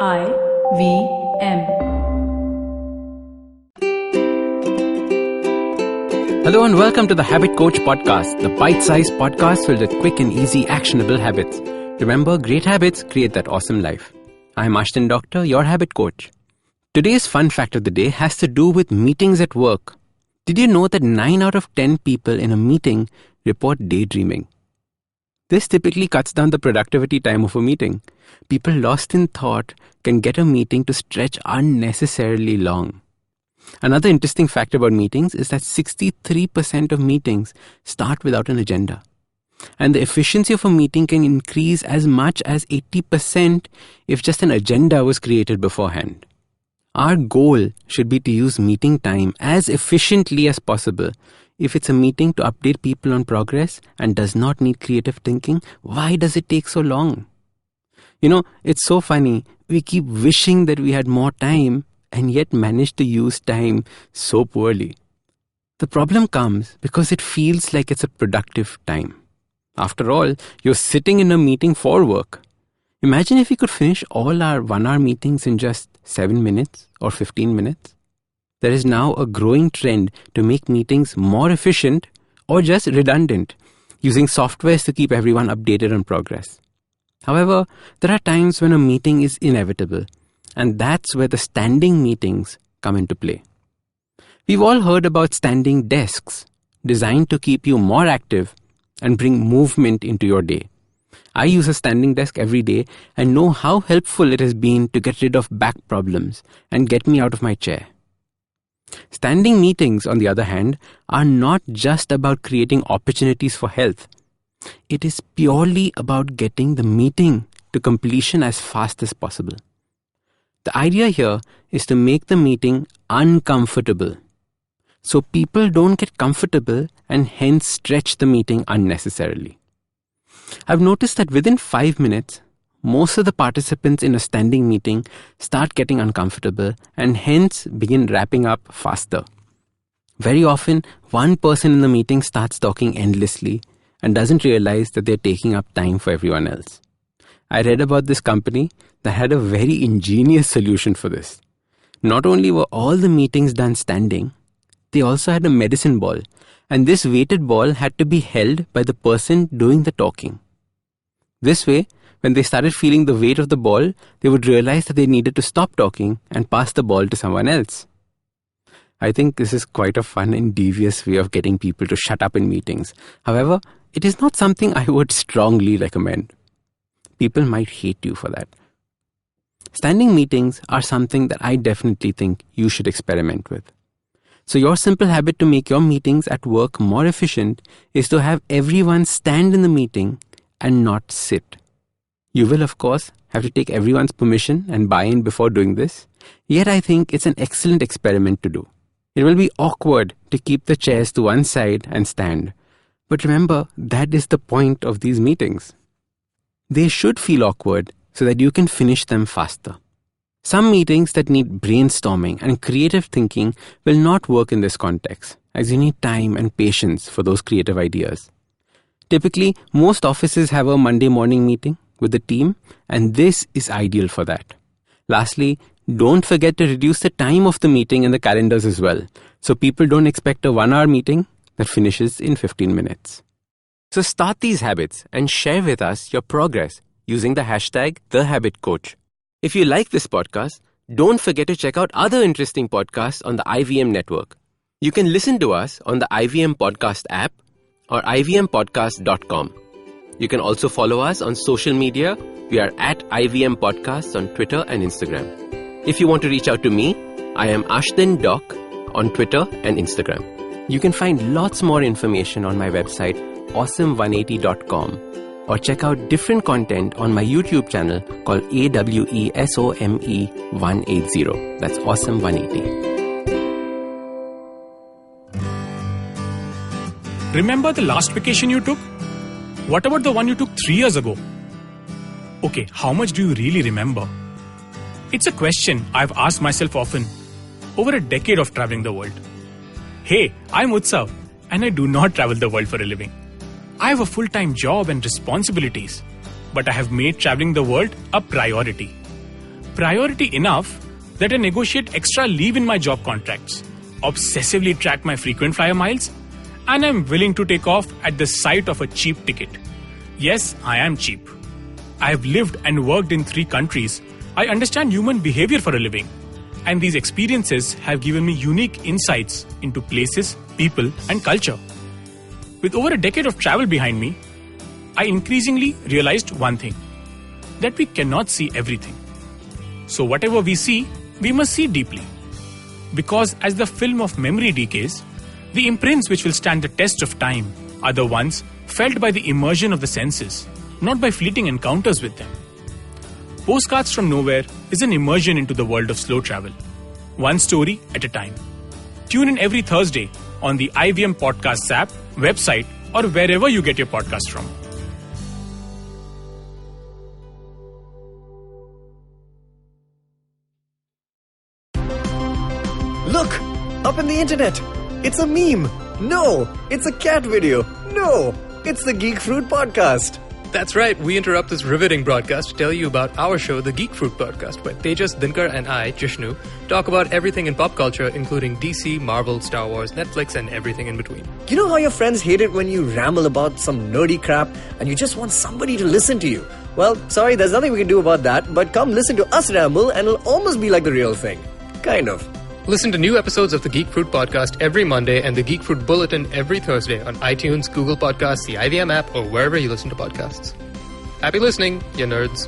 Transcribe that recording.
IVM. Hello and welcome to the Habit Coach Podcast, the bite-sized podcast filled with quick and easy actionable habits. Remember, great habits create that awesome life. I'm Ashdin Doctor, your habit coach. Today's fun fact of the day has to do with meetings at work. Did you know that 9 out of 10 people in a meeting report daydreaming? This typically cuts down the productivity time of a meeting. People lost in thought can get a meeting to stretch unnecessarily long. Another interesting fact about meetings is that 63% of meetings start without an agenda. And the efficiency of a meeting can increase as much as 80% if just an agenda was created beforehand. Our goal should be to use meeting time as efficiently as possible. If it's a meeting to update people on progress and does not need creative thinking, why does it take so long? You know, it's so funny. We keep wishing that we had more time and yet manage to use time so poorly. The problem comes because it feels like it's a productive time. After all, you're sitting in a meeting for work. Imagine if we could finish all our 1-hour meetings in just 7 minutes or 15 minutes. There is now a growing trend to make meetings more efficient or just redundant, using softwares to keep everyone updated on progress. However, there are times when a meeting is inevitable, and that's where the standing meetings come into play. We've all heard about standing desks, designed to keep you more active and bring movement into your day. I use a standing desk every day and know how helpful it has been to get rid of back problems and get me out of my chair. Standing meetings, on the other hand, are not just about creating opportunities for health. It is purely about getting the meeting to completion as fast as possible. The idea here is to make the meeting uncomfortable, so people don't get comfortable and hence stretch the meeting unnecessarily. I've noticed that within 5 minutes, most of the participants in a standing meeting start getting uncomfortable and hence begin wrapping up faster. Very often, one person in the meeting starts talking endlessly and doesn't realize that they're taking up time for everyone else. I read about this company that had a very ingenious solution for this. Not only were all the meetings done standing, they also had a medicine ball, and this weighted ball had to be held by the person doing the talking. This way, when they started feeling the weight of the ball, they would realize that they needed to stop talking and pass the ball to someone else. I think this is quite a fun and devious way of getting people to shut up in meetings. However, it is not something I would strongly recommend. People might hate you for that. Standing meetings are something that I definitely think you should experiment with. So your simple habit to make your meetings at work more efficient is to have everyone stand in the meeting and not sit. You will, of course, have to take everyone's permission and buy-in before doing this. Yet I think it's an excellent experiment to do. It will be awkward to keep the chairs to one side and stand. But remember, that is the point of these meetings. They should feel awkward so that you can finish them faster. Some meetings that need brainstorming and creative thinking will not work in this context, as you need time and patience for those creative ideas. Typically, most offices have a Monday morning meeting with the team, and this is ideal for that. Lastly, don't forget to reduce the time of the meeting in the calendars as well, so people don't expect a 1-hour meeting that finishes in 15 minutes. So start these habits and share with us your progress using the hashtag #TheHabitCoach. If you like this podcast, don't forget to check out other interesting podcasts on the IVM network. You can listen to us on the IVM Podcast app or ivmpodcast.com. You can also follow us on social media. We are at IVM Podcasts on Twitter and Instagram. If you want to reach out to me, I am Ashdin Doc on Twitter and Instagram. You can find lots more information on my website, awesome180.com, or check out different content on my YouTube channel called AWESOME180. That's Awesome 180. Remember the last vacation you took? What about the one you took 3 years ago? Okay, how much do you really remember? It's a question I've asked myself often over a decade of traveling the world. Hey, I'm Utsav, and I do not travel the world for a living. I have a full-time job and responsibilities, but I have made traveling the world a priority. priority enough that I negotiate extra leave in my job contracts, obsessively track my frequent flyer miles, and I'm willing to take off at the sight of a cheap ticket. Yes, I am cheap. I have lived and worked in 3 countries. I understand human behavior for a living. And these experiences have given me unique insights into places, people, and culture. With over a decade of travel behind me, I increasingly realized one thing, that we cannot see everything. So whatever we see, we must see deeply. Because as the film of memory decays, the imprints which will stand the test of time are the ones felt by the immersion of the senses, not by fleeting encounters with them. Postcards from Nowhere is an immersion into the world of slow travel, one story at a time. Tune in every Thursday on the IVM Podcasts app, website, or wherever you get your podcast from. Look! Up in the internet! It's a meme! No! It's a cat video! No! It's the Geek Fruit Podcast! That's right, we interrupt this riveting broadcast to tell you about our show, the Geek Fruit Podcast, where Tejas, Dinkar, and I, Jishnu, talk about everything in pop culture, including DC, Marvel, Star Wars, Netflix, and everything in between. You know how your friends hate it when you ramble about some nerdy crap and you just want somebody to listen to you? Well, sorry, there's nothing we can do about that, but come listen to us ramble and it'll almost be like the real thing. Kind of. Listen to new episodes of the Geek Fruit Podcast every Monday and the Geek Fruit Bulletin every Thursday on iTunes, Google Podcasts, the IVM app, or wherever you listen to podcasts. Happy listening, you nerds.